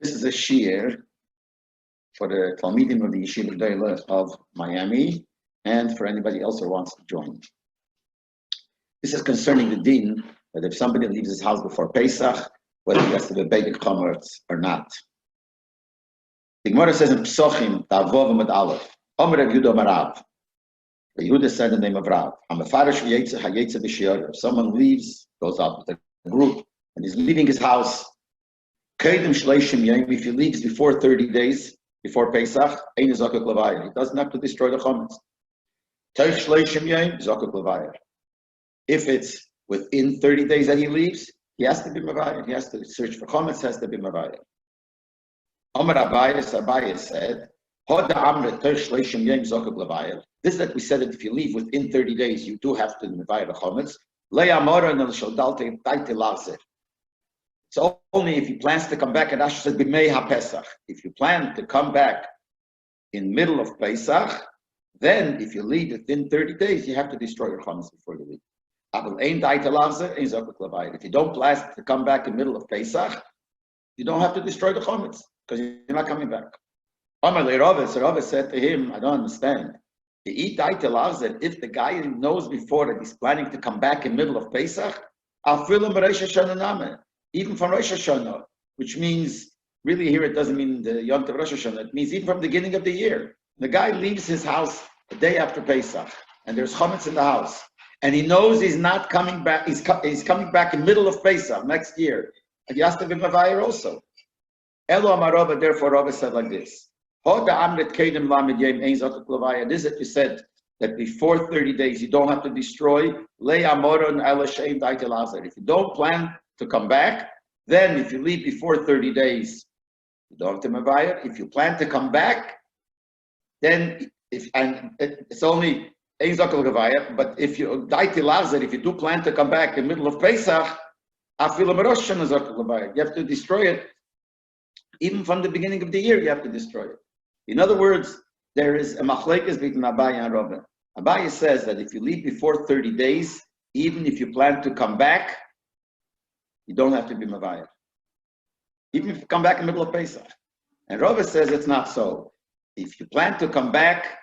is a shiur for the Talmidim of the Yeshiva Doyle of Miami, and for anybody else who wants to join. This is concerning the din that if somebody leaves his house before Pesach, whether he has to be Beidik Chomertz or not. The Gemara says in Psochim, Ta'avov Amad Aleph, Omer Rav Yehuda Amar Rav. Yehuda said in the name of Rav, Hayotzei if someone leaves, goes out with a group, and he's leaving his house, if he leaves before 30 days, before Pesach, he doesn't have to destroy the chometz. If it's within 30 days that he leaves, he has to be mavayir. He has to search for chometz, has to be mavayir. Amar Rabbi said, this is that we said that if you leave within 30 days, you do have to mavayir the chometz. It's only if he plans to come back, and Rashi said, B'mei HaPesach. If you plan to come back in middle of Pesach, then if you leave within 30 days, you have to destroy your chometz before you leave. If you don't plan to come back in middle of Pesach, you don't have to destroy the chometz, because you're not coming back. So Rabbi said to him, I don't understand. If the guy knows before that he's planning to come back in middle of Pesach, even from Rosh Hashanah, which means, really here it doesn't mean the Yom Tov Rosh Hashanah, it means even from the beginning of the year. The guy leaves his house the day after Pesach, and there's chometz in the house, and he knows he's not coming back, he's coming back in middle of Pesach next year. And he has to be mavayir also. Elo Amarova, therefore Rabbi said like this. This is that you said that before 30 days you don't have to destroy. If you don't plan to come back, then if you leave before 30 days, you don't have to mavayir. If you plan to come back, then it's only but if you if you do plan to come back in the middle of Pesach, you have to destroy it. Even from the beginning of the year, you have to destroy it. In other words, there is a machlekes between Abaye and Rabbi. Abaye says that if you leave before 30 days, even if you plan to come back, you don't have to be mavayir. Even if you come back in the middle of Pesach. And Rabbi says it's not so. If you plan to come back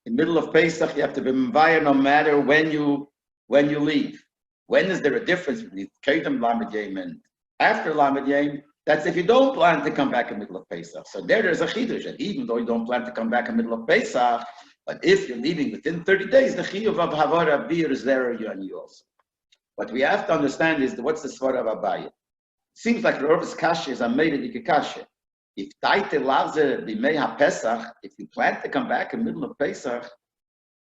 in the middle of Pesach, you have to be mavayir no matter when you leave. When is there a difference between Kedem Lamed Yom and after Lamed Yom? That's if you don't plan to come back in the middle of Pesach. So there's a chidush, that even though you don't plan to come back in the middle of Pesach, but if you're leaving within 30 days, the chiyuv of havara bir is there on you also. What we have to understand is what's the svar of Abaye. It seems like Rov's kasha is a made kasha. If taite lavze b'mei HaPesach, if you plan to come back in the middle of Pesach,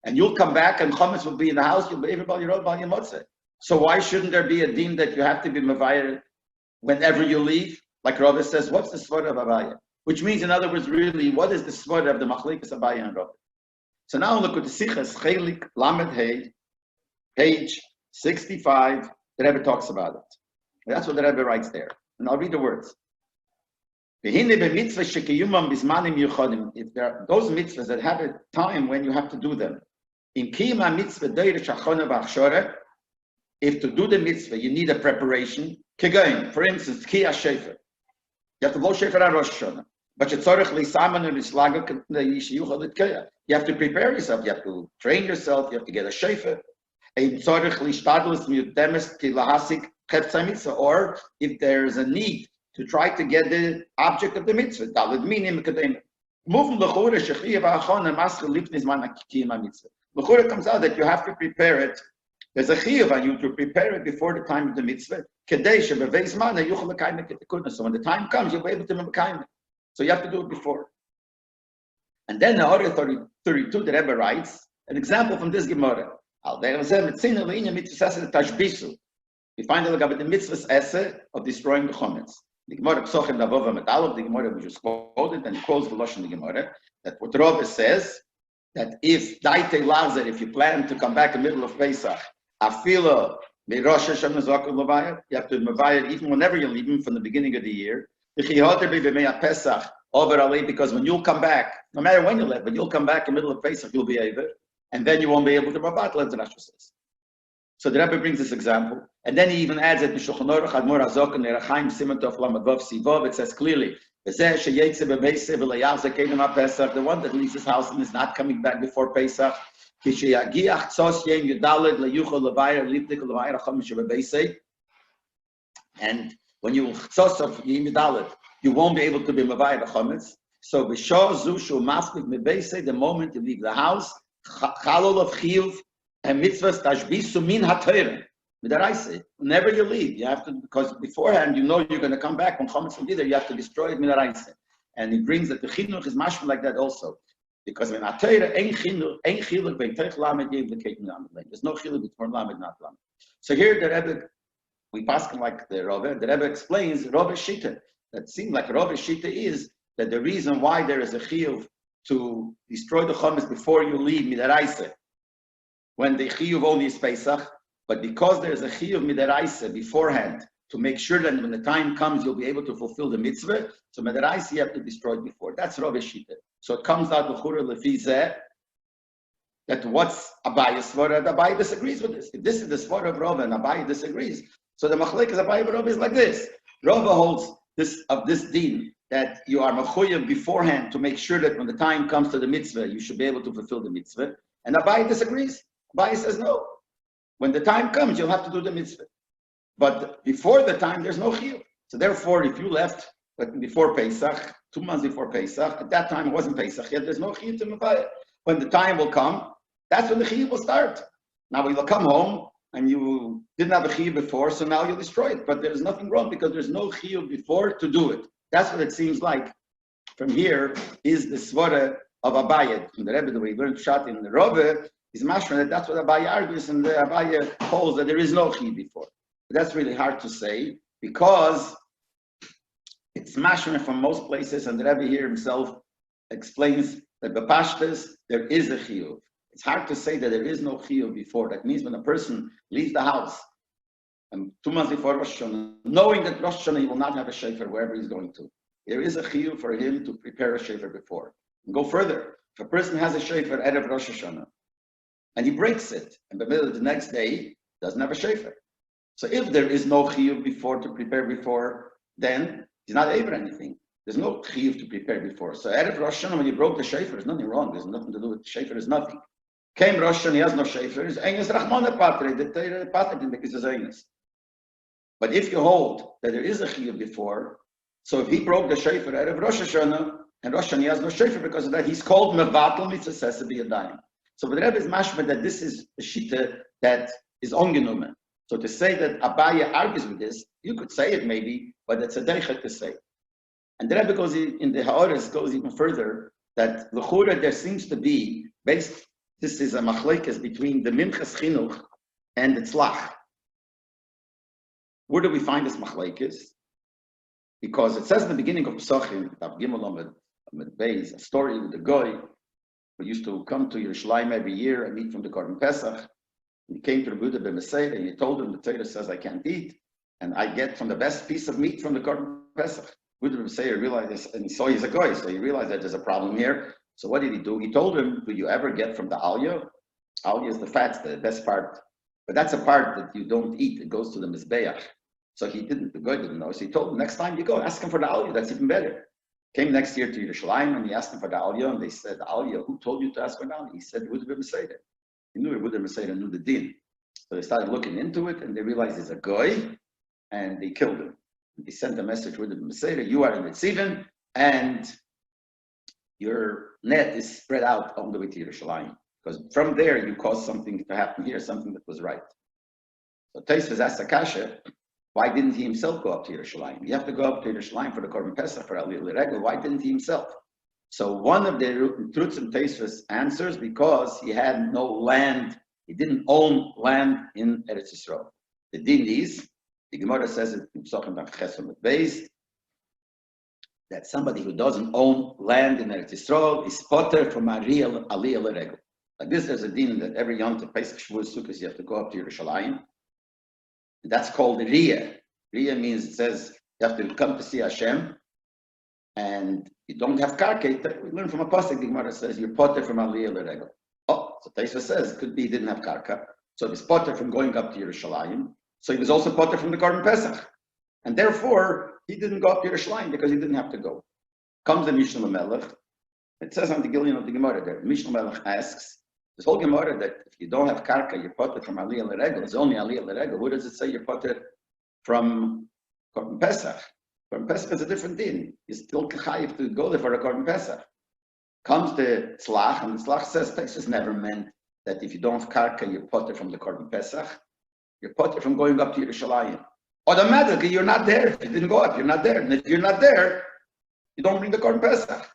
and you'll come back and chometz will be in the house, you'll be everybody roll by your motzeh. So why shouldn't there be a din that you have to be mavayir whenever you leave? Like Rabbi says, what's the svara of Abaye? Which means, in other words, really, what is the svara of the machlekes Abaye and Rabbi? So now look at the Sichas Chelik Lamed Hey, page 65. The Rebbe talks about it. That's what the Rebbe writes there, and I'll read the words. If there are those mitzvahs that have a time when you have to do them, if to do the mitzvah you need a preparation, for instance, Kiyah Shefer. You have to blow Shefer on Rosh Hashanah. But you have to prepare yourself, you have to train yourself, you have to get a Shefer. Or if there is a need to try to get the object of the mitzvah. L'chura comes out that you have to prepare it. There's a chiyuv on you to prepare it before the time of the mitzvah. So when the time comes, you'll be able to mekayim it. So you have to do it before. And then the other 32, the Rebbe writes an example from this Gemara. We find the mitzvah's essay of destroying the chometz. The Gemara Psochim Davova Medalov, the Gemara we just quoted, and he quotes the Lashon the Gemara, that what Rabbi says, that if daite lazer, if you plan to come back in the middle of Pesach, afilo mirosh Hashanah zakul levayir, you have to mavayir even whenever you're leaving from the beginning of the year. Because when you'll come back, no matter when you leave, but you'll come back in the middle of Pesach, you'll be able, and then you won't be able to mavat, as the Rashi says. So the Rabbi brings this example, and then he even adds it in Shulchan Aruch Admor Hazok and Erachaim Siman Tov Lamed Vav Sivov. It says clearly, the one that leaves his house and is not coming back before Pesach. And when you tzos of Yom Dalet, you won't be able to be mavayir b'chometz. So b'shor zushu maflik Mibeisoi, the moment you leave the house, chalol of chiyuv and mitzvahs tashbisu min haTorah. Midaraisa. Whenever you leave, you have to, because beforehand you know you're going to come back. When chometz will be there, you have to destroy it midaraisa. And he brings that the chinuch is mashma like that also, because when haTorah ein chiluk ben teich lamed yev lekeitim lamed. There's no chiluk between lamed not lamed. So here the Rebbe, we pass him like the Rebbe. The Rebbe explains Rebbe's shita. That seems like Rebbe's shita is that the reason why there is a chiyuv to destroy the chometz before you leave midaraisa, when the chiyuv only is Pesach, but because there is a chiyuv midaraisa beforehand to make sure that when the time comes you'll be able to fulfill the mitzvah, so midaraisa you have to destroy it before. That's Rebbe's shita. So it comes out l'chura lefi zeh that what's Abaye's svara, that Abaye disagrees with this. If this is the svara of Rebbe and Abaye disagrees, so the machlekes Abaye and Rebbe is like this. Rebbe holds this of this din that you are mechuyev beforehand to make sure that when the time comes to the mitzvah you should be able to fulfill the mitzvah, and Abaye disagrees. Abaye says no. When the time comes, you'll have to do the mitzvah. But before the time, there's no chiyuv. So therefore, if you left before Pesach, 2 months before Pesach, at that time it wasn't Pesach yet, there's no chiyuv to mevayah. When the time will come, that's when the chiyuv will start. Now you'll come home, and you didn't have a chiyuv before, so now you'll destroy it. But there's nothing wrong, because there's no chiyuv before to do it. That's what it seems like. From here is the svara of Abaye. From the Rebbe, the way he learned Pshat in the Rebbe, is mashma that that's what Abaye argues, and the Abaye holds that there is no chiyuv before. But that's really hard to say, because it's mashma from most places, and the Rebbe here himself explains that b'pashtas there is a chiyuv. It's hard to say that there is no chiyuv before. That means when a person leaves the house, and 2 months before Rosh Hashanah, knowing that Rosh Hashanah he will not have a shofar wherever he's going to, there is a chiyuv for him to prepare a shofar before. And go further, if a person has a shofar out of Rosh Hashanah, and he breaks it, and in the middle of the next day, doesn't have a shofar. So if there is no chiyuv before to prepare before, then he's not able anything. There's no chiyuv to prepare before. So Erev Rosh Hashanah, when you broke the shofar, there's nothing wrong. There's nothing to do with the shofar. There's nothing. Came Rosh Hashanah, he has no shofar. It's Eines Rachmana Patre. The Torah Patre didn't make his Eines. But if you hold that there is a chiyuv before, so if he broke the shofar Erev Rosh Hashanah, and Rosh Hashanah he has no shofar because of that, he's called Mevatel Mitzvah Sesa B'Yadayim. So the Rebbe is mashma that this is a shita that is ongenommen. So to say that Abaye argues with this, you could say it maybe, but it's a deichek to say. And the Rebbe goes in the Ha'oris goes even further, that l'chura there seems to be, this is a machlekes between the Minchas Chinuch and the Tzlach. Where do we find this machlekes? Because it says in the beginning of Pesachim, Tav Gimel Amud Beis, a story with the Goy, who used to come to Yerushalayim every year and eat from the HaPesach. He came to the Yehuda b'Meseda, and he told him, the Torah says I can't eat, and I get from the best piece of meat from the HaPesach. Yehuda b'Meseda realized this, and he saw he's a Goy, so he realized that there's a problem here. So what did he do? He told him, do you ever get from the alya? Alya is the fats, the best part. But that's a part that you don't eat. It goes to the Mizbeach. So he didn't, the Goy didn't know. So he told him, next time you go, ask him for the alya. That's even better. Came next year to Yerushalayim, and he asked him for the alya, and they said, alya, who told you to ask for the alya? He said, Yehuda b'Meseda. He knew Yehuda b'Meseda knew the din. So they started looking into it, and they realized he's a Goy, and they killed him. And they sent a message with the Messiah, you are in the Tzivin, and your net is spread out all the way to Yerushalayim. Because from there, you caused something to happen here, something that was right. So Tosfos asked Akasha, why didn't he himself go up to Yerushalayim? You have to go up to Yerushalayim for the Korban Pesach, for Aliyah L'Regel. Why didn't he himself? So one of the Truths and Tosfos answers, because he had no land. He didn't own land in Eretz Yisrael. The din is, the Gemara says it in Pesachim Chesed Beis, that somebody who doesn't own land in Eretz Yisrael is potter from Aliyah L'Regel. Like this, there's a din that every Yom Tov, Pesach, Shavuos, Sukkot, you have to go up to Yerushalayim. And that's called Riyah. Riyah means, it says, you have to come to see Hashem, and you don't have karka. We learn from a pasuk, the Gemara says, you're potter from Aliyah L'Regel. Oh, so Tosfos says, it could be he didn't have karka. So he was potter from going up to Yerushalayim. So he was also potter from the Korban Pesach. And therefore, he didn't go up to Yerushalayim because he didn't have to go. Comes the Mishnah Melech. It says on the Gillian of the Gemara there. The Mishnah Melech asks, this whole Gemara that if you don't have karka, you're potter from Aliyah L'Regel. It's only Aliyah L'Regel. Who does it say you're potter from Korban Pesach? Korban Pesach is a different din. You still chayiv to go there for a Korban Pesach. Comes the Tzlach, and the Tzlach says Texas never meant that if you don't have karka, you're potter from the Korban Pesach. You're potter from going up to Yerushalayim. Automatically, you're not there. If you didn't go up, you're not there. And if you're not there, you don't bring the Korban Pesach.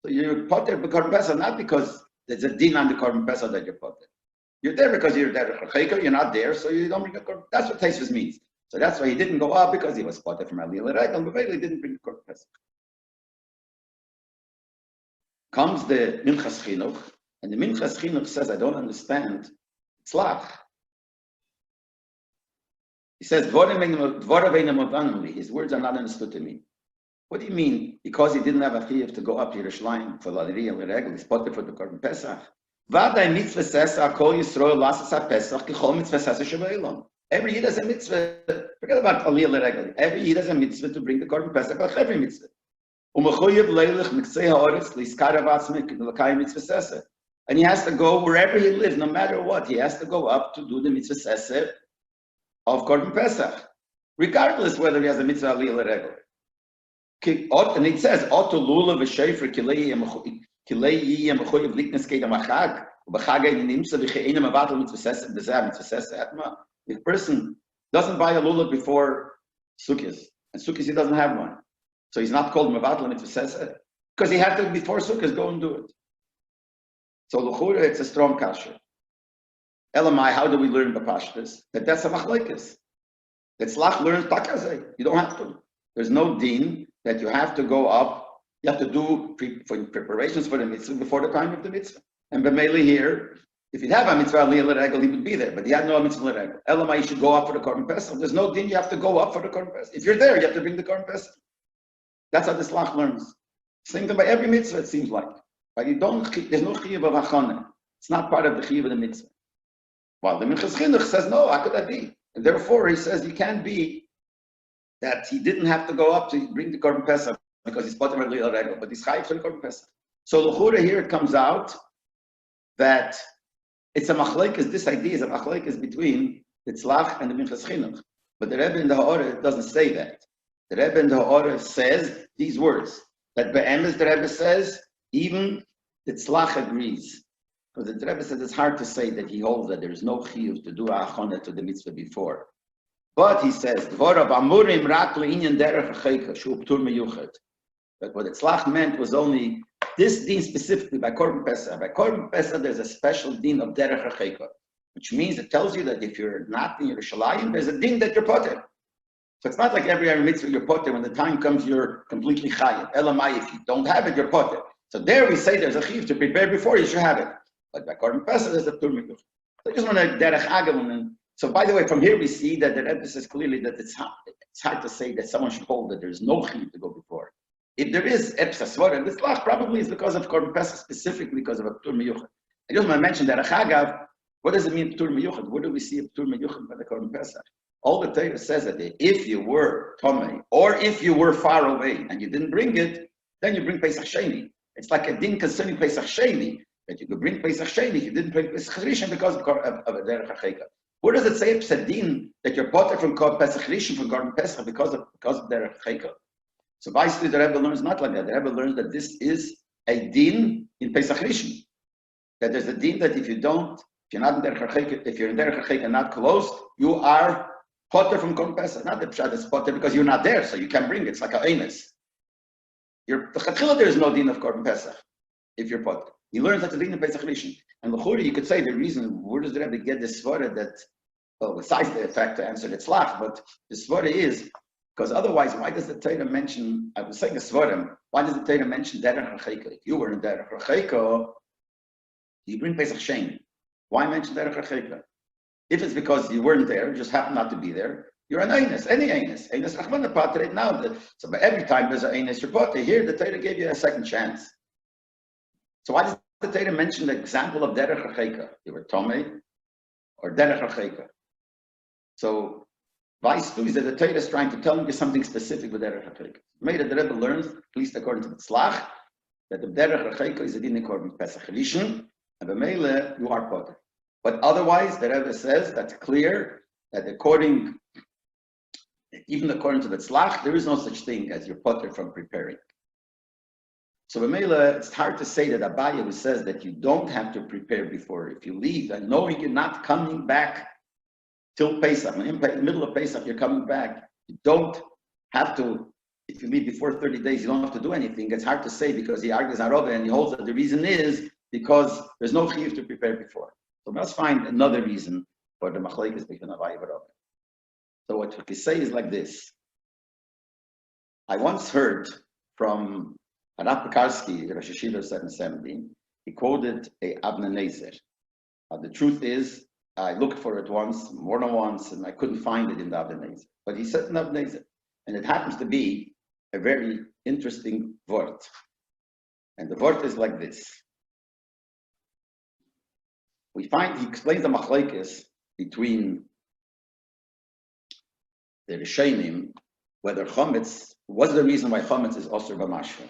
So you're potter the Korban Pesach not because there's a din on the Korban Pesach that you're potter. You're there because you're there. You're not there, so you don't bring the Korban. That's what Tesis means. So that's why he didn't go up because he was potter from Aliyah L'Regel, but really didn't bring the Korban Pesach. Comes the Minchas Chinuch, and the Minchas Chinuch says, I don't understand. Tzlach. He says, his words are not understood to me. What do you mean? Because he didn't have a chiyuv to go up to Yerushalayim for Aliyah L'Regel, he's potter for the Korban Pesach. Every year there's a mitzvah. Forget about Aliyah L'Regel. Every year there's a mitzvah to bring the Korban Pesach, like every mitzvah. And he has to go wherever he lives, no matter what. He has to go up to do the mitzvah seseh of Korban Pesach, regardless whether he has a mitzvah Aliyah L'Regel. And it says, "Oto lula v'shayfer kilei yemechoyev liknes kedam achag u'bachag nimsa v'che'enim avatel mitzvah seseh b'zeh mitzvah seseh atma." If a person doesn't buy a lulav before Sukkot, and Sukkot he doesn't have one, so he's not called Mavatal Mitzvah Seseh, because he had to, before Sukkot, go and do it. So l'chura, it's a strong kasher. Elamai, how do we learn the pashtus? That's a machlekes. That Tzlach learns takazeh. You don't have to. There's no din that you have to go up. You have to do preparations for the mitzvah before the time of the mitzvah. And b'meili here, if you'd have a mitzvah Aliyah L'Regel, he would be there, but he had no mitzvah L'Regel. Elamai, you should go up for the Korban Pesach. There's no din you have to go up for the Korban Pesach. If you're there, you have to bring the Korban Pesach. That's how the Tzlach learns. Same thing by every mitzvah, it seems like. But you don't, there's no chiyuv of achana. It's not part of the chiyuv of the mitzvah. Well, the Minchas Chinuch says, no, how could that be? And therefore, he says, you can't be that he didn't have to go up to bring the Korban Pesach because he's potter Aliyah L'Regel, but he's chayiv for the Korban Pesach. So l'chura here it comes out that it's a machlekes. This idea is a machlekes between the Tzlach and the Minchas Chinuch. But the Rebbe in the Ha'orah doesn't say that. The Rebbe in the Ha'orah says these words. That be'emes the Rebbe says, even the Tzlach agrees. Because the Rebbe says it's hard to say that he holds that there is no chiyuv to do ha'achana to the mitzvah before. But he says, that what the Tzlach meant was only this din specifically by Korban Pesach. By Korban Pesach, there's a special din of derech ha'cheika, which means it tells you that if you're not in Yerushalayim, there's a din that you're potter. So it's not like every mitzvah you're potter. When the time comes, you're completely chayiv. Elamai, if you don't have it, you're potter. So there we say there's a chiyuv to prepare before you should have it. But by Korban Pesach, there's a tur miyuch. So I just want to derech agav. So by the way, from here we see that the Rebbe says clearly that it's hard to say that someone should hold that there's no chiyuv to go before. If there is epsa svara, this lach probably is because of Korban Pesach, specifically because of a tur miyuch. I just want to mention derech agav. What does it mean tur miyuch? Where do we see a tur miyuch by the Korban Pesach? All the Torah says that if you were Tomei, or if you were far away and you didn't bring it, then you bring Pesach Sheni. It's like a din concerning Pesach Sheni, that you could bring Pesach Sheni if you didn't bring Pesach Rishon because of a derech ha'cheika. Where does it say it's a din that you're potter from Pesach Rishon from Korban Pesach because of derech ha'cheika? So basically the Rebbe learns not like that. The Rebbe learns that this is a din in Pesach Rishon. That there's a din that if you're not in derech ha'cheika, if you're in derech ha'cheika not close, you are potter from Korban Pesach. Not the pshat is potter because you're not there, so you can bring it. It's like a eines. The chatchila there is no din of Korban Pesach if you're potter. He learns that the din of Pesach Rishon. And l'churi, you could say the reason where does the Rebbe get this svara that, well, besides the fact to answer the tzlach, but the svara is because otherwise, why does the Torah mention? I was saying a svara. Why does the Torah mention derech ha'cheika? If you were in derech ha'cheika, you bring Pesach Sheni. Why mention derech ha'cheika? If it's because you weren't there, you just happened not to be there, you're an eines, any eines. Eines rachmana pater now. So every time there's an eines, you're potter. Here, the Torah gave you a second chance. So why does the Torah mention the example of derech ha'cheika? You were tomei, or derech hacheika. So, Vice 2 is that the Torah is trying to tell you something specific with derech hacheika. Maybe the Rebbe learns, at least according to the Tzlach, that the derech hacheika is a din according to Pesach Rishon, and b'meile you are potter. But otherwise, the Rebbe says that's clear that even according to the Tzlach, there is no such thing as you're potter from preparing. So b'meile, it's hard to say that Abaye who says that you don't have to prepare before. If you leave and knowing you're not coming back till Pesach, in the middle of Pesach you're coming back, you don't have to, if you leave before 30 days, you don't have to do anything. It's hard to say because he argues Arove and he holds that the reason is because there's no chiyuv to prepare before. So let's find another reason for the machlekes between Abaye and Arove. So what we can say is like this. I once heard from Rabbi Rosh Yeshiva 770, he quoted a Avnei Nezer. The truth is, I looked for it once, more than once, and I couldn't find it in the Avnei Nezer. But he said in Avnei Nezer, and it happens to be a very interesting word. And the word is like this. We find, he explains the machlekes between the Rishonim, whether chometz, what's the reason why chometz is osur b'mashra?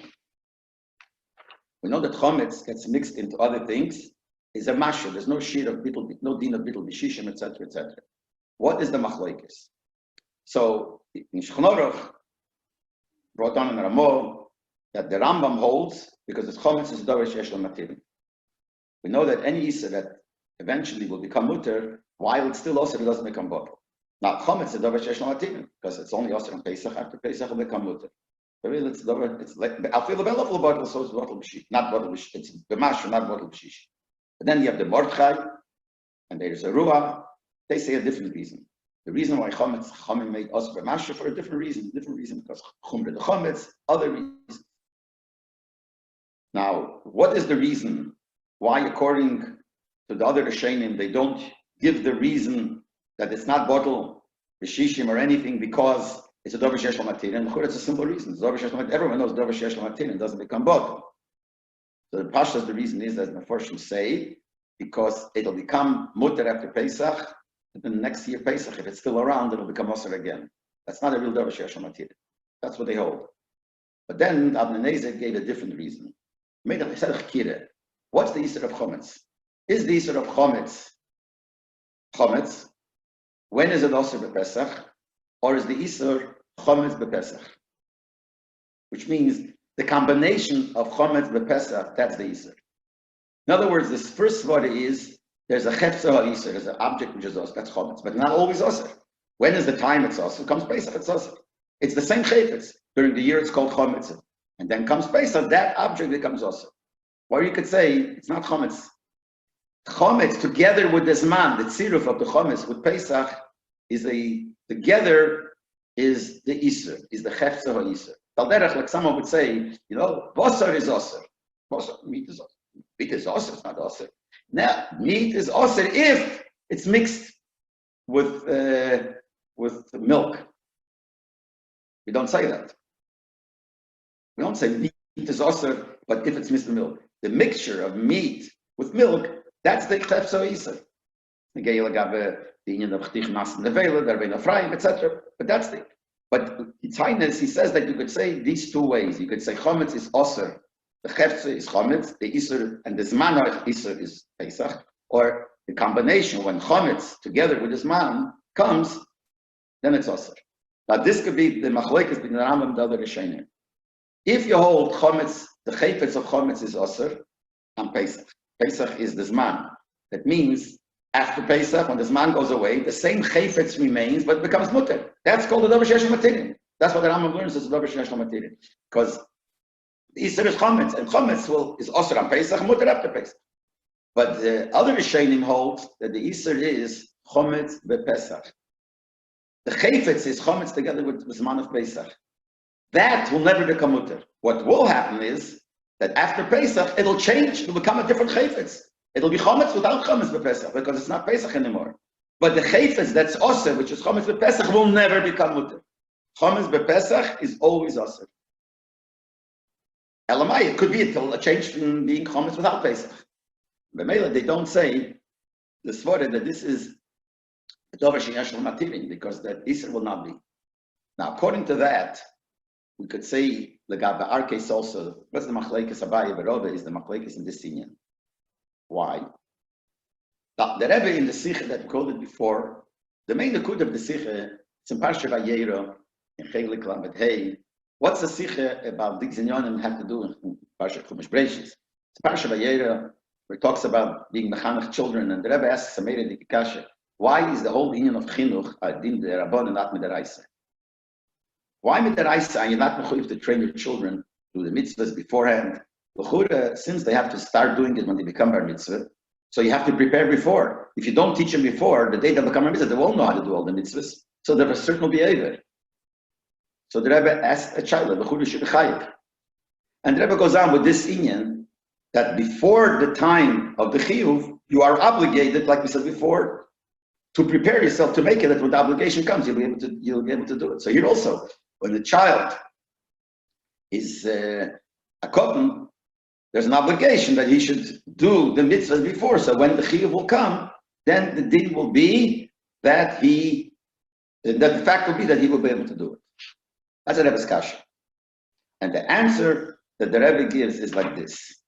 We know that chometz gets mixed into other things, is a mashra. There's no sheet of bittul, no din of bittul b'shishim, etc., etc. What is the machlekes? So in Shulchan Aruch brought down in Ramah that the Rambam holds because the chometz is davar sheyesh lo matirin. We know that any issa that eventually will become mutter, while it's still osur, it doesn't become bottle. Now chometz is davar sheyesh lo matirin because it's only osur on Pesach. After Pesach, it will become mutter. It's like I'll feel the bottle bottle, so it's bottle b'shish, not bottle b'shish. It's b'mashra, not bottle b'shish. But then you have the Mordechai, and there's a Ruah. They say a different reason. The reason why Chomim made us b'mashra for a different reason because Chumra the Chometz, other reasons. Now, what is the reason why, according to the other Rishonim, they don't give the reason that it's not bottle b'shishim or anything because it's a davar sheyesh lo matirin? It's a simple reason. Everyone knows davar sheyesh lo matirin doesn't become bottle. So the Pashas, the reason is, as the Mefarshim say, because it'll become mutter after Pesach, and then next year Pesach, if it's still around, it'll become osir again. That's not a real davar sheyesh lo matirin. That's what they hold. But then Avnei Nezer gave a different reason. What's the Isser of Chometz? Is the Isser of Chometz? When is it osir b'Pesach? Or is the Isser Chometz b'Pesach? Which means the combination of Chometz b'Pesach, that's the Isser. In other words, this first word is, there's a Hayotzei Isser, there's an object which is osir, that's Chometz, but not always osir. When is the time it's osir? Comes Pesach, it's osir. It's the same Chayfetz. During the year it's called Chometz. And then comes Pesach, that object becomes osir. Or you could say, it's not Chometz. Chometz together with this man, the tziruf of the Chometz with Pesach, together is the Isser, is the Hayotzei Isser. Talderech, like someone would say, Basar is Osir. Meat is Osir. Meat is Osir, it's not Osir. Now, meat is Osir if it's mixed with milk. We don't say that. We don't say meat is Osir, but if it's mixed with milk. The mixture of meat with milk, that's the Hayotzei Isser. Etc. But that's the. But His Highness, he says that you could say these two ways. You could say Chometz is Osir, the Hayotzei is Chometz, the Isser and the Zman of Isser is Pesach, or the combination when Chometz together with the Zman comes, then it's Osir. Now this could be the machlekes between the Rambam and the other Rishonim. If you hold Chometz, the Chayfetz of Chometz is Osir, and Pesach. Pesach is the Zman. That means after Pesach, when the Zman goes away, the same Chayfetz remains, but it becomes mutter. That's called the davar sheyesh lo matirin. That's what the Rambam learns as the davar sheyesh lo matirin. Because the Isser is Chometz, and Chometz is osir on Pesach, mutter after Pesach. But the other Rishonim holds that the Isser is Chometz b'Pesach. The Chayfetz is Chometz together with the Zman of Pesach. That will never become mutter. What will happen is that after Pesach, it'll change, it'll become a different Chayfetz. It'll be Chometz without Chometz b'Pesach because it's not Pesach anymore. But the Chayfetz that's Osir, which is Chometz b'Pesach, will never become mutter. Chometz b'Pesach is always Osir. Elamai, it could be a change from being Chometz without Pesach. B'Meila, they don't say the Svara that this is because that Isra will not be. Now, according to that, we could say, our case also, what's the machlekes Abaye Berove is the machlekes in this inyan. Why? The Rebbe in the Sikha that we quoted before, the main Nakud of the Sikha, it's in Parsha Vayera, in Chelik Lamed Hey. What's the Sikha about these inyanim have to do in Parsha Chumash Breishis? It's Parsha Vayera, where it talks about being mechanech children, and the Rebbe asks Samira Dikasha, why is the whole inyan of chinuch din the Rabban and not midaraisa? Why midaraisa and you're not mechuyev to train your children through the mitzvahs beforehand? Since they have to start doing it when they become bar mitzvah, so you have to prepare before. If you don't teach them before, the day they become bar mitzvah, they won't know how to do all the mitzvahs. So they have a certain behavior. So the Rebbe asked a child, l'chura should be chayiv. And the Rebbe goes on with this inyan that before the time of the chiyuv, you are obligated, like we said before, to prepare yourself to make it, that when the obligation comes, you'll be able to do it. So here also, when the child is a cotton, there's an obligation that he should do the mitzvahs before. So when the chiyuv will come, then the din will be that the fact will be that he will be able to do it. That's a Rebbe's kasha. And the answer that the Rebbe gives is like this.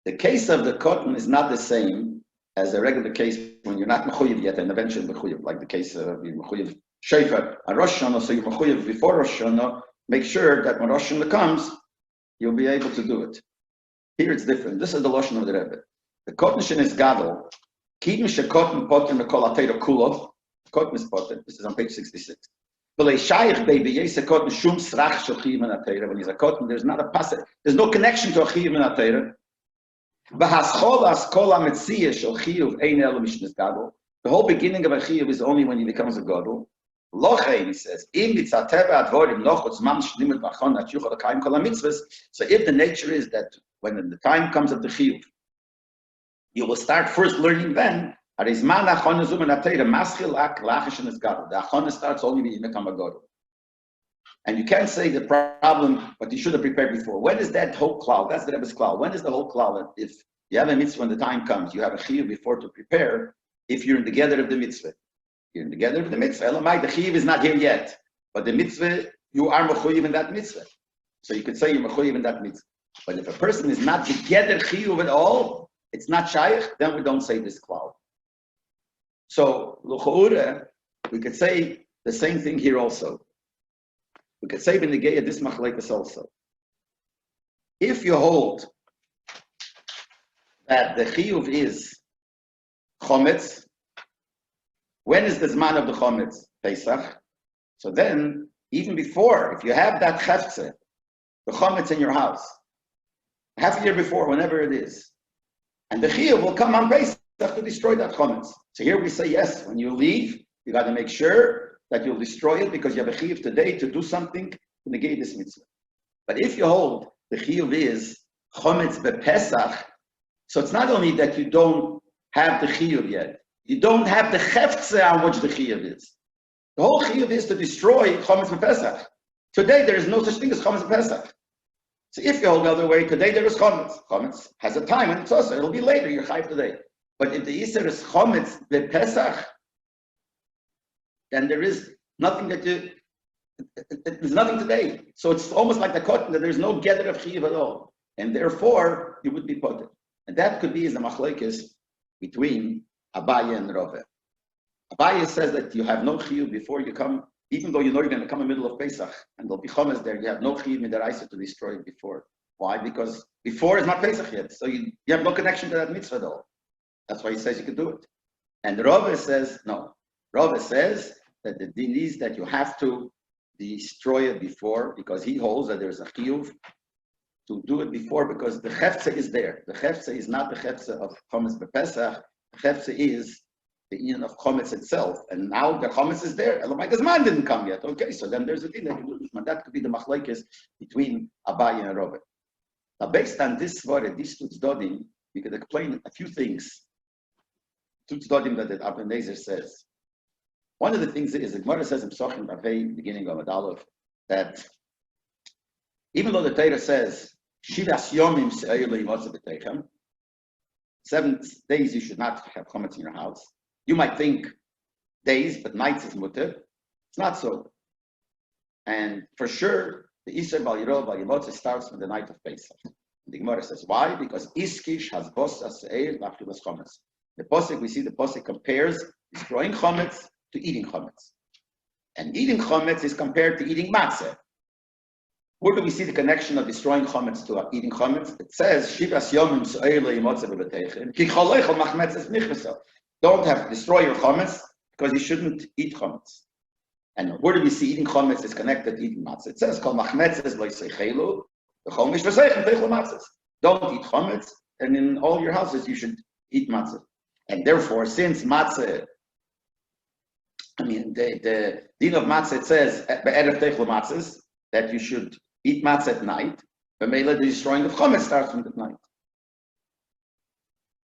The case of the cotton is not the same as a regular case when you're not mechuyev yet and eventually mechuyev, like the case of mechuyev shofar on Rosh Hashanah, so you're mechuyev before Rosh Hashanah, make sure that when Rosh Hashanah comes, you'll be able to do it. Here it's different. This is the Lashon of the Rebbe. The cotton shin is gadol, kidin shekotten potter mekol atayra kulov, cotton is potter. This is on page 66. When he's a cotton, there's not a passage, there's no connection to a chiyuv and a Torah. The whole beginning of a chiyuv is only when he becomes a gadol. He says, so if the nature is that when the time comes of the chiyuv, you will start first learning then. The achana starts only when you become a gadol. And you can't say the problem, but you should have prepared before. When is that whole cloud? That's the Rebbe's cloud. When is the whole cloud? If you have a mitzvah when the time comes, you have a chiyuv before to prepare. If you're in the gather of the mitzvah, you're in the gather of the mitzvah. Elamai, the chiyuv is not here yet, but the mitzvah, you are mechuyev in that mitzvah. So you could say you're mechuyev in that mitzvah. But if a person is not together chiyuv at all, it's not shaykh, then we don't say this cloud. So, we could say the same thing here also. We could say b'negeya this machlekes also. If you hold that the chiyuv is chometz, when is the zman of the chometz? Pesach. So then, even before, if you have that chefze, the chometz in your house, half a year before, whenever it is, and the chiyuv will come on Pesach to destroy that chometz. So here we say, yes, when you leave, you got to make sure that you'll destroy it because you have a chiyuv today to do something to negate this mitzvah. But if you hold the chiyuv is chometz bePesach, so it's not only that you don't have the chiyuv yet, you don't have the cheftze on which the chiyuv is. The whole chiyuv is to destroy chometz bePesach. Today there is no such thing as chometz bePesach. So if you hold the other way, today there is chometz. Chometz has a time and it's also, it'll be later, you're chayiv today. But if the Yisr is chometz bePesach, then there is nothing there's nothing today. So it's almost like the cotton that there's no gather of chiyuv at all. And therefore, you would be potter. And that could be as the machlekes between Abaye and Rove. Abaye says that you have no chiyuv before you come, even though you know you're going to come in the middle of Pesach, and there'll be chometz there, you have no chiyuv midaraisa to destroy it before. Why? Because before is not Pesach yet. So you have no connection to that mitzvah at all. That's why he says you can do it. And Rove says, no. Rove says that the din is that you have to destroy it before, because he holds that there's a chiyuv to do it before, because the cheftze is there. The cheftze is not the cheftze of chometz bePesach. The cheftze is the union of chometz itself. And now the chometz is there. Elamai, the zman didn't come yet. Okay, so then there's a din that you do. That could be the machlekes between Abaye and Rove. Now, based on this word, these two tzdodim, we could explain a few things. Two tzdodim that the Abba Nezer says. One of the things is, the Gemara says in Psochim Bavei, beginning of Adalov, that even though the Torah says, Shivas Yomim Se'ayir Le'imotze B'teichem, 7 days you should not have chometz in your house. You might think days, but nights is mutter. It's not so. And for sure, the Isser Bal Yiro Bal Yimotze starts from the night of Pesach. The Gemara says, why? Because Iskish has Bos Aseir Lachilas Chometz. The Posik, we see the Posik compares destroying Chometz to eating Chometz. And eating Chometz is compared to eating Matzah. Where do we see the connection of destroying Chometz to eating Chometz? It says, Shivas Yomim Seir Leimotze Bebeteichem, Ki Cholechel Machmetzes Nichvesa. Don't have to destroy your Chometz because you shouldn't eat Chometz. And where do we see eating Chometz is connected to eating Matzah? It says, Kol Machmetzes Loiseichelu, the Chomish Veseichem Teichel Matzahs. Don't eat Chometz, and in all your houses you should eat Matzah. And therefore, since Matzah, the din of Matzah, it says, Be'erev Teichel Matzahs, that you should eat matzah at night, but Mela, the destroying of Chometz starts from that night.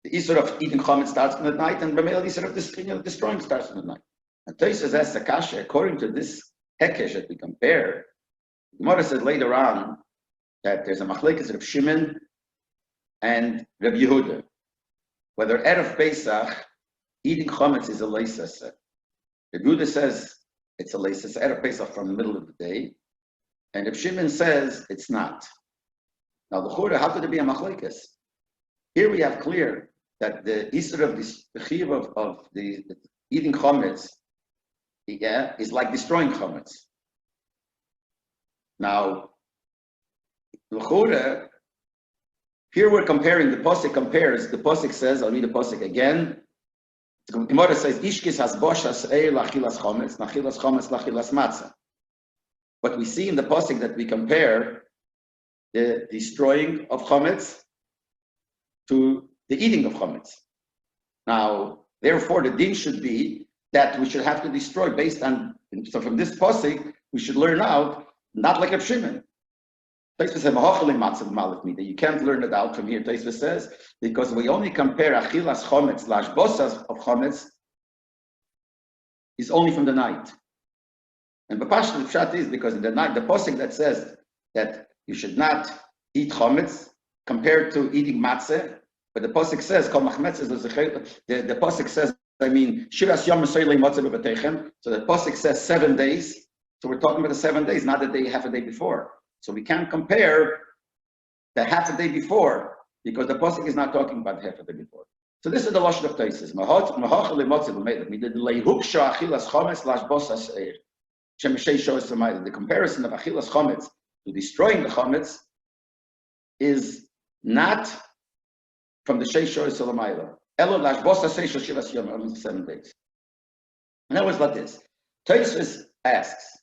The Isser of eating Chometz starts from that night, and Mela, the Isser of destroying starts from that night. And Tosfos asks Akasha, according to this Hekesh that we compare, the Gemara said later on that there's a machlekes Reb Shimon and Reb Yehuda, whether Erev Pesach eating Chometz is a leisas. Reb Yehuda says it's a leisas Erev Pesach from the middle of the day. And if Shimon says it's not. Now, the Chura, how could there be a machlekes? Here we have clear that the Isser of the Chiv of the eating Chometz, is like destroying Chometz. Now, the Chura, here we're comparing, the Posik compares, the Posik says, I'll read the Posik again. The Gemara says, Ishkis has bosh as'eir lachilas Chometz, nachilas Chometz lachilas matzah. But we see in the Pasuk that we compare the destroying of Chometz to the eating of Chometz. Now, therefore, the din should be that we should have to destroy based on, so from this Pasuk, we should learn out, not like Reb Shimon. Tosfos says, that you can't learn it out from here, Tosfos says, because we only compare Achilas Chometz, Lash Bosas of Chometz, is only from the night. And the pshat is because in the night, the posik that says that you should not eat chometz compared to eating matzah, but the posik says, "Kol machmetzes." The posik says, shivas yom mesoylei matzah bebeteichem. So the posik says 7 days. So we're talking about the 7 days, not the day, half a day before. So we can't compare the half a day before because the posik is not talking about half a day before. So this is the lashon of Tosfos. The comparison of Achilas Chometz to destroying the Chometz is not from the Sheish Shoyes Solamayla. Elo lash bosa seisha shivas yom 7 days. And that was like this. Tosfos asks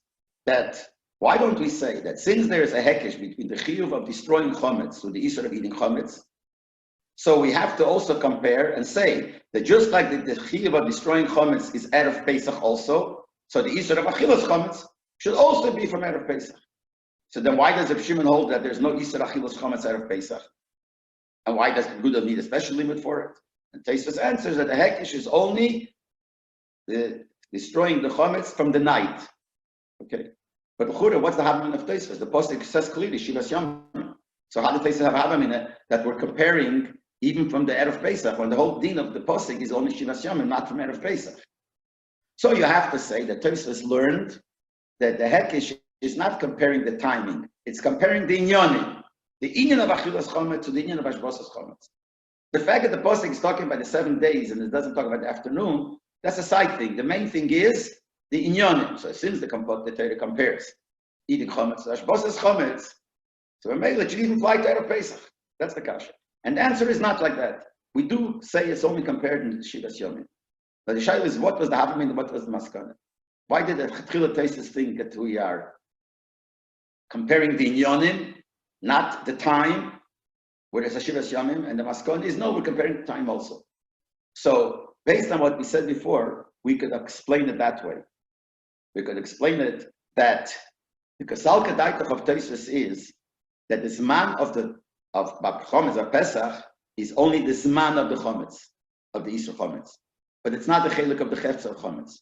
that why don't we say that since there is a hekesh between the chiyuv of destroying Chometz to the Isser of eating Chometz, so we have to also compare and say that just like the chiyuv of destroying Chometz is Erev Pesach also, so the Isser of Achilas Chometz should also be from Erev Pesach. So then why does Reb Shimon hold that there's no Isser Achilas Chometz Erev Pesach? And why does Yehuda need a special limit for it? And Tosfos answers that the Hekesh is only the destroying the Chometz from the night. Okay. But what's the Havamina of Tosfos? The Pasuk says clearly, Shivas Yom. So how do Tosfos have Havamina that we're comparing even from the Erev Pesach, when the whole din of the Pasuk is only Shivas Yom and not from Erev Pesach? So you have to say that Tosfos learned that the Hekesh is not comparing the timing; it's comparing the inyanim, the inyan of Achilas Chometz to the inyan of Ashbosas Chometz. The fact that the Pasuk is talking about the 7 days and it doesn't talk about the afternoon, that's a side thing. The main thing is the inyanim. So since the Torah compares eating Chometz to Ashbosas Chometz, so it should even fly to Erev Pesach. That's the kasha. And the answer is not like that. We do say it's only compared in Shivas Yomim. But the shaila is, what was the Havamina and what was the Maskana? Why did the Chetchila Tosfos think that we are comparing the Inyanim, not the time, where there's a Shivas Yomim, and the Maskana is, no, we're comparing the time also. So, based on what we said before, we could explain it that way. We could explain it that the Kasalka Daitach of Tosfos is that the Zman of Chometz or Pesach is only the Zman of the Chometz, of the Isur Chometz. But it's not the chelik of the Chefzer Chometz.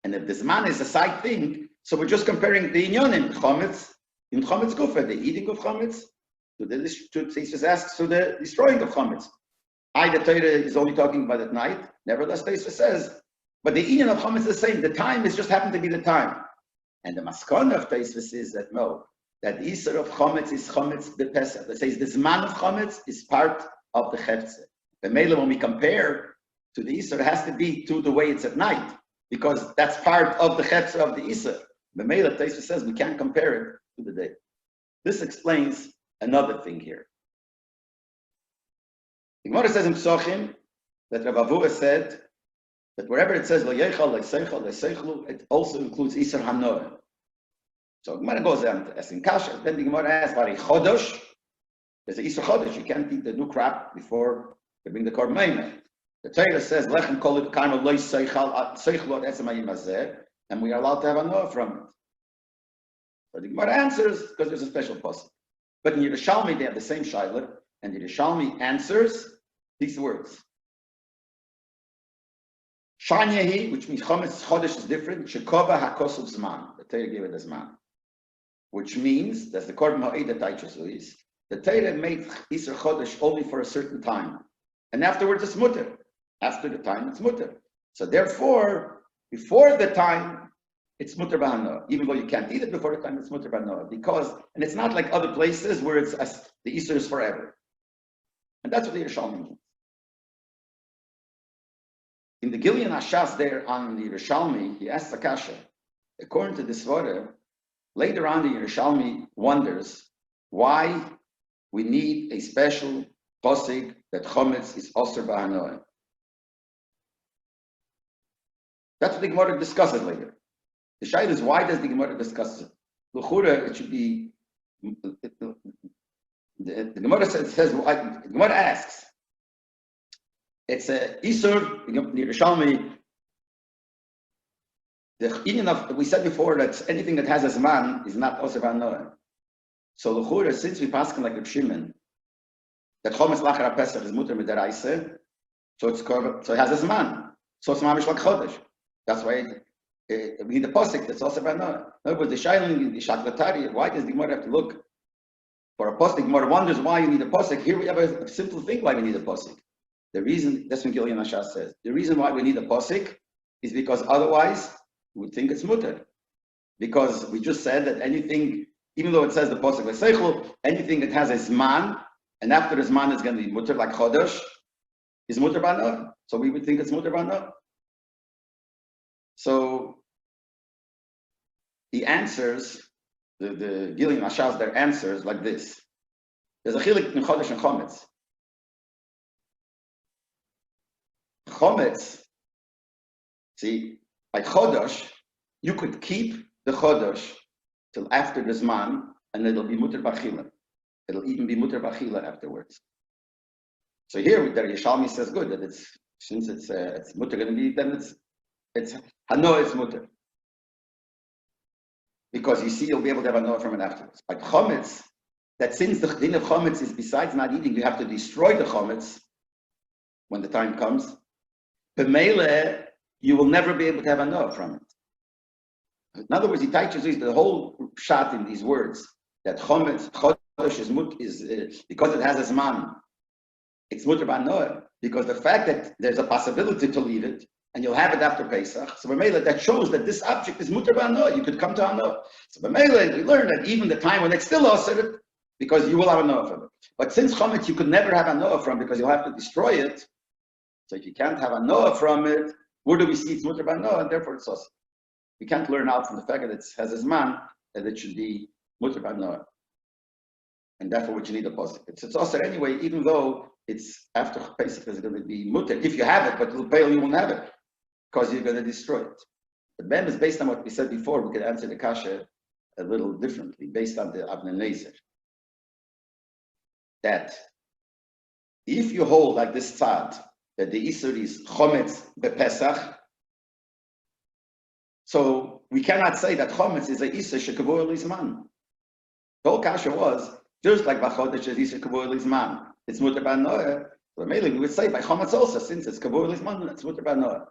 And if the Zman is a side thing, so we're just comparing the Inyonim, Chometz, in Chometz Gufa, the eating of Chometz, to the destroying of Chometz. The Torah is only talking about at night. Nevertheless, Tosfos says But the inyan of chometz is the same. The time is just happened to be the time. And the maskana of Tosfos is that no, that the Isser of chometz is chometz bepesach. That says the zman of chometz is part of the Hayotzei. The mele, when we compare to the Isser, it has to be to the way it's at night, because that's part of the Hayotzei of the Isser. The mele, Tosfos says we can't compare it to the day. This explains another thing here. The Gemara says in Pesachim that Rav Avura said that wherever it says L'yeichal, L'seichel, L'seichlu, it also includes Isser Hanoah. So Gemara goes on to asking Kasha. Then the Gemara asks, Vari Chodosh? There's an Isser Chodosh. You can't eat the new crop before they bring the Korban Meimah. The Torah says, Lechem kol karma lo seichel seichlu etzem hayim hazeh, and we are allowed to have a Noah from it. So the Gemara answers because there's a special pasuk. But in Yerushalmi they have the same shayla, and Yerushalmi answers these words. Shanyahi, which means chometz chodesh is different. Shekova hakosuf zman. The Torah gave it as man, which means that's the korban ha'edah taichus is. The Torah made Isser chodesh only for a certain time, and afterwards it's mutter. After the time it's mutter. So therefore, before the time it's mutter b'hanoah. Even though you can't eat it before the time, it's mutter b'hanoah, because, and it's not like other places where it's the Isser is forever. And that's what the Yerushalmi means. In the Gilyon Hashas there on the Yerushalmi, he asks the Kasha, according to this Svara, later on the Yerushalmi wonders why we need a special posig that chometz is osir b'hanoah. That's what the Gemara discusses later. The shayla is, why does the Gemara discuss it? L'chura, it should be, the Gemara says, the Gemara asks, it's a Isur, the Yerushalmi, the inyan of, we said before that anything that has a zman is not osir b'hanoah. So l'chura, since we pass like Reb Shimon, that chometz lachar HaPesach is muter midaraisa, so it has a zman, so it's mamish like chodesh. That's why we need a posik that's also by no. No, but the shayling, the shaklatari, why does the Gemara have to look for a posik? The Gemara wonders why you need a posik. Here we have a simple thing why we need a posik. The reason, that's what Gilyon Hashas says. The reason why we need a posik is because otherwise we would think it's mutter. Because we just said that anything, even though it says the posik v'seichel, anything that has a zman, and after the zman is going to be mutter like chodesh, is mutter b'hanoah. So we would think it's mutter b'hanoah. So he answers, the Gilyon Hashas their answers like this. There's a chilik between chodesh and chometz. Chometz, see, like chodesh, you could keep the chodesh till after the zman, and it'll be muter b'achila. It'll even be muter b'achila afterwards. So here, the Yerushalmi says good that it's, since it's muter going to be, then it's hanoah is muter, because you see you'll be able to have hanoah from it afterwards. But chometz, that since the din of chometz is besides not eating, you have to destroy the chometz when the time comes. B'meileh, you will never be able to have hanoah from it. In other words, he teaches the whole shot in these words that chometz chodesh is because it has a zman. It's muter b'hanoah because the fact that there's a possibility to leave it, and you'll have it after Pesach. So b'meileh, that shows that this object is muter b'hanoah. You could come to hanoah. So b'meileh, we learn that even the time when it's still osir, because you will have hanoah from it. But since chometz you could never have hanoah from, because you'll have to destroy it. So if you can't have hanoah from it, where do we see it's muter b'hanoah, and therefore it's osir? We can't learn out from the fact that it has a zman that it should be muter b'hanoah, and therefore what you need a posik. It's osir anyway, even though it's after Pesach is going to be muter if you have it, but it'll pale you won't have it, because you're going to destroy it. The mem is based on what we said before. We could answer the kasha a little differently, based on the Avnei Nezer. That if you hold like this tzad, that the Isur is chometz bepesach, so we cannot say that chometz is a Isur shekavur lizman. The whole kasha was, just like b'chodesh is Isur kavur lizman, it's muter b'hanoah. So mainly we would say by chometz also, since it's kavur lizman, it's muter b'hanoah.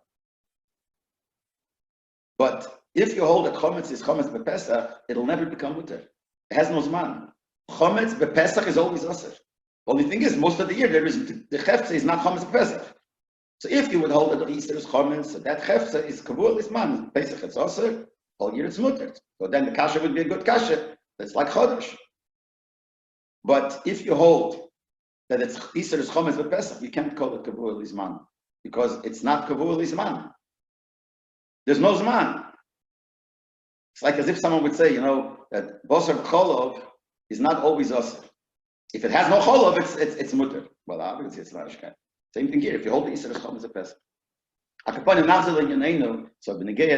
But if you hold that chometz is chometz bepesach, it'll never become muter. It has no zman. Chometz bepesach is always osir. Only thing is, most of the year there is the Hayotzei is not chometz bepesach. So if you would hold that the Easter is chometz, so that hefza is kavul isman, Pesach it's also, all year it's mutter. So then the kasha would be a good kasha. That's like chodesh. But if you hold that it's Easter is chometz with Pesach, you can't call it kavul isman because it's not kavul isman. There's no zman. It's like as if someone would say, that bosar cholov is not always usher. If it has no cholov, it's mutter. Well, obviously it's not a same thing here. If you hold the Easter Chom as a Pesach. So b'negei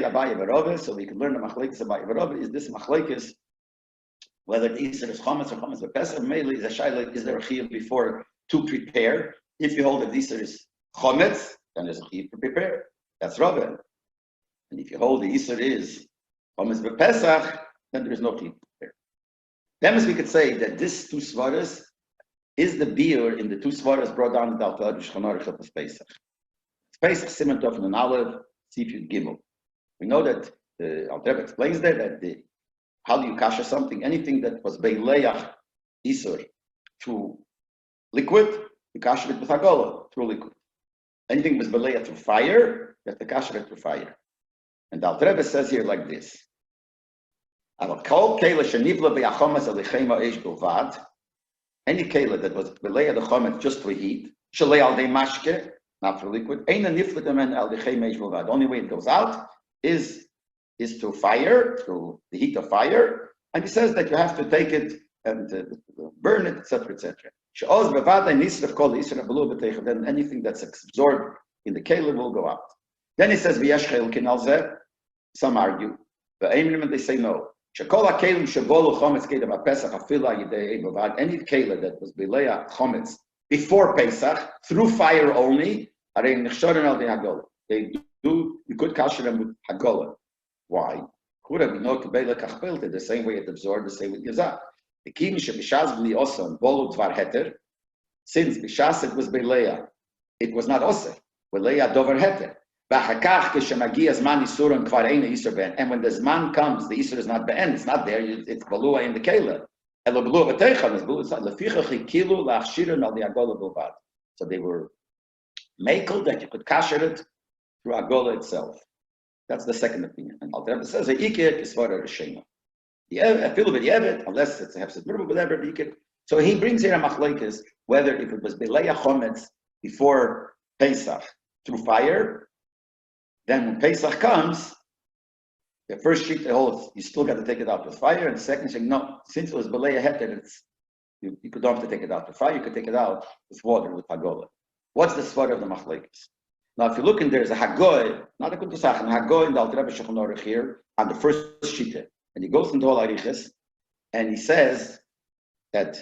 Abaye v'Rove, so we can learn the machlekes Abaye v'Rove. Is this machlekes whether the Easter is chometz or chometz v'Pesach? Mainly is a shayla. Is there a chiyuv before to prepare? If you hold that the Easter is chometz, then there's a chiyuv to prepare. That's Rove. And if you hold the Easter is chometz v'Pesach, then there is no chiyuv to prepare. Then as we could say that this two svaras is the beer in the two svaras brought down the Altar Shchanor Chilpas Pesach. Pesach Siman Tov and Aleph Sifyud Gimel. We know that the Altar explains there that how do you kasha something? Anything that was beileach isur through liquid, you kasha it with hagola through liquid. Anything was beileach through fire, you have to kasha it through fire. And the Altar says here like this: any kela that was belay the chomet just for heat, shalei al de mashke, not for liquid. Ein niflet amen al de chemeish bovad. The only way it goes out is through fire, through the heat of fire. And he says that you have to take it and burn it, etc., etc. She'oz bevad ein nisref kol isra below beteicha. Then anything that's absorbed in the kela will go out. Then he says v'yesh chelkin al zeh. Some argue, but they say no. Any kela that was belaya chometz before Pesach through fire only, you could kasher them with hagola. Why? We know the same way it absorbed, the same with yazah. Since b'shas it was belaya, it was not oseh. Belaya dover heter. And when the Zman comes, the Isra is not be'en, it's not there, it's balua in the Kela. So they were makel that you could kasher it through Agola itself. That's the second opinion. And Al Rebbe says, is for a Rishema. Unless it's a Hefset Merba, whatever, so he brings here a machlekes, whether if it was Beleya Chometz before Pesach through fire. Then when Pesach comes, the first sheet they hold, you still got to take it out with fire, and the second sheet, no, since it was Beleya Heter, you don't have to take it out with fire, you could take it out with water, with Hagolah. What's the svar of the machlekes? Now, if you look in there's a Hagoy, not a Kuntusach, a Hagoy in the Alter Rebbe Shulchan Aruch here, on the first sheet, and he goes into all Ariches, and he says that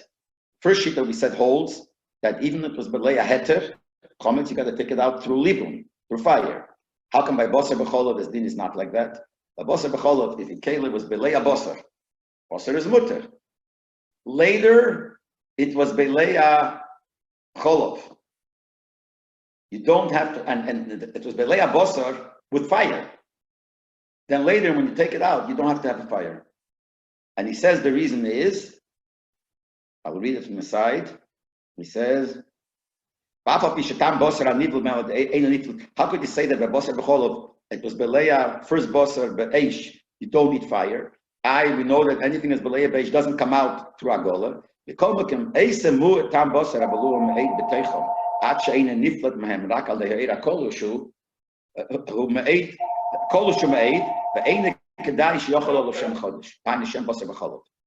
first sheet that we said holds that even if it was Beleya Heter, comments, you got to take it out through Libum, through fire. How come by Bosar B'cholov this din is not like that? By Bosar B'cholov, if in Kela was Beleya Bosar, Bosar is mutter. Later, it was Beleya Cholov. You don't have to, and it was Beleya Bosar with fire. Then later, when you take it out, you don't have to have a fire. And he says the reason is, I'll read it from the side. He says, how could you say that by Bosar B'cholov it was Beleya first Bosar B'eish? You don't need fire. We know that anything that's Beleya B'eish doesn't come out through Agola. So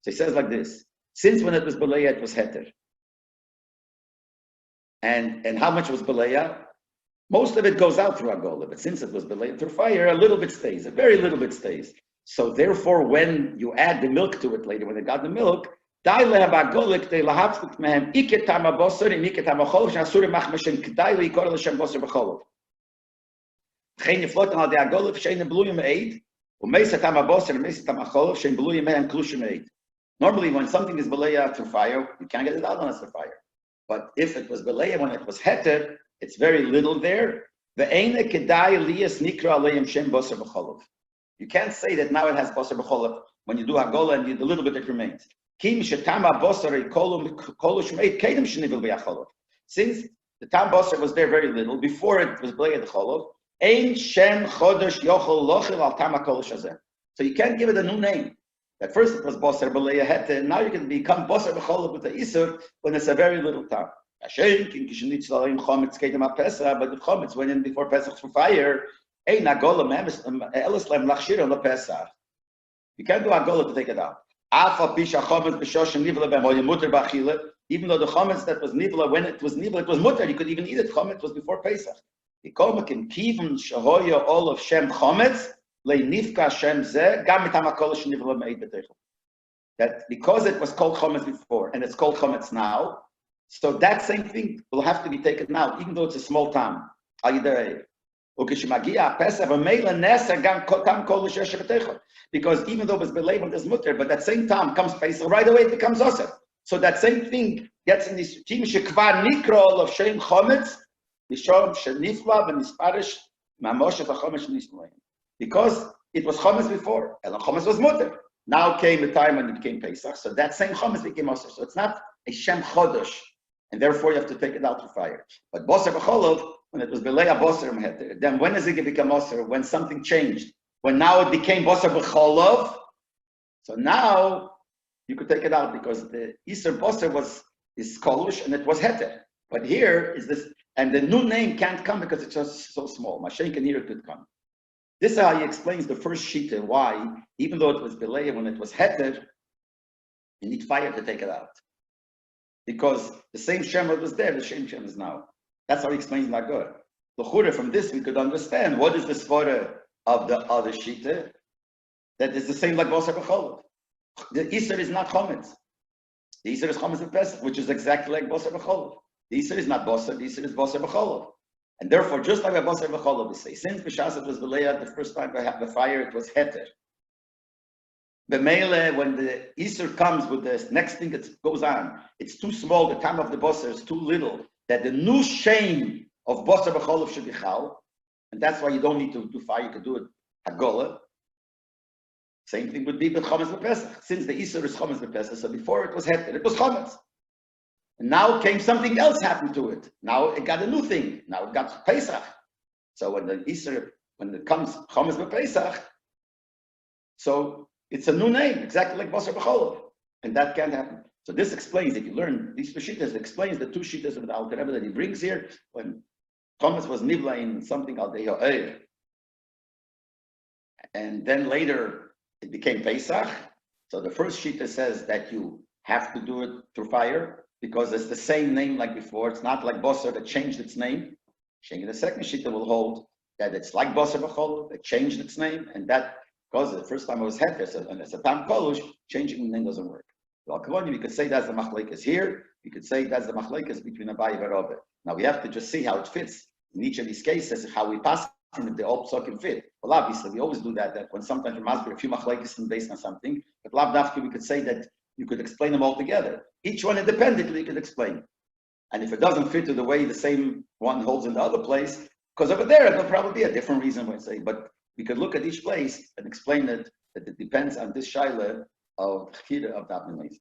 he says like this: since when it was Beleya, it was Heter. And how much was Beleya? Most of it goes out through Agola, but since it was Beleya through fire, a little bit stays, a very little bit stays. So therefore, when you add the milk to it later, when they got the milk, you normally, when something is Beleya through fire, you can't get it out unless it's fire. But if it was Beleya when it was Heter, it's very little there. You can't say that now it has Bosar B'cholov when you do Hagola and the little bit that remains. Since The tam basar was there very little. Before it was b'leia d'cholov. Ein shem chodesh yochol lochil al tam hakol shazeh. So you can't give it a new name. At first it was basar b'leia hete, and now you can become basar b'cholov with the isur when it's a very little time. But the chometz went in before Pesach for fire. You can't do agola to take it out. Even though the chometz that was nivla, when it was nivla, it was mutter. You could even eat it. Chometz was before Pesach. That because it was called chometz before and it's called chometz now, so that same thing will have to be taken out, even though it's a small time. Because even though it's Leib and it's mutter, but that same time comes Pesach, right away it becomes Osir. So that same thing gets in this team shekvar nikro of Shem Chometz, Mishom Shenifla v'Nisparish Mamoshet HaChometz Nismoyim. Because it was Chometz before, and Chometz was mutter. Now came a time when it became Pesach, so that same Chometz became Osir. So it's not a Shem Chodesh, and therefore you have to take it out through fire. But Basar B'Cholov, when it was Beleya Basar Meheter, then when does it become Osir? When something changed. When now it became Basar B'Cholov, so now you could take it out because the Isser Basar is Kolush and it was Heter. But here is this, and the new name can't come because it's just so small. Mashen can hear it could come. This is how he explains the first Shita, why, even though it was Beleya, when it was Heter, you need fire to take it out. Because the same Shem that was there, the same Shem is now. That's how he explains Nagor. L'chure, from this we could understand what is the svara of the other Shita, that is the same like Basar B'Cholov. The Isser is not Chometz. The Isser is Chometz B'Pesach, which is exactly like Basar B'Cholov. The Isser is not Basar, the Isser is Basar B'Cholov. And therefore, just like a Basar B'Cholov, we say, since B'Shas it was B'Leia, the first time we have the fire, it was Heter. B'Meile, when the Isser comes with the next thing that goes on, it's too small, the time of the Basar is too little, that the new shame of Basar B'Cholov should be Chal, and that's why you don't need to do fire, you can do it Hagola. Same thing would be with Chometz B'Pesach. Since the Isser is Chometz B'Pesach, so before it was Heter, it was Chometz. And now came something else happened to it. Now it got a new thing. Now it got Pesach. So when the Isser, when it comes Chometz B'Pesach, so it's a new name, exactly like Basar B'Cholov. And that can't happen. So this explains, if you learn these two shittas, it explains the two shittas of the Alter Rebbe that he brings here, when Chometz was Nivla in something called the Yo'er. And then later, it became Pesach. So the first Shita says that you have to do it through fire because it's the same name like before. It's not like Basar that changed its name. The second Shita will hold that it's like Basar B'Cholov that changed its name, and that because the first time it was Heter, so and it's a Tam Kolush, changing the name doesn't work. Well, we could say that's the Machlekes here. We could say that's the Machlekes between Abaye and Rabbi. Now we have to just see how it fits in each of these cases, how we pass. If they all psukim fit. Well, obviously, we always do that when sometimes there must be a few machlekes based on something, but lav dafki, we could say that you could explain them all together. Each one independently you could explain. And if it doesn't fit to the way the same one holds in the other place, because over there, it'll probably be a different reason we say, but we could look at each place and explain it, that it depends on this shaila of Chira of Davening.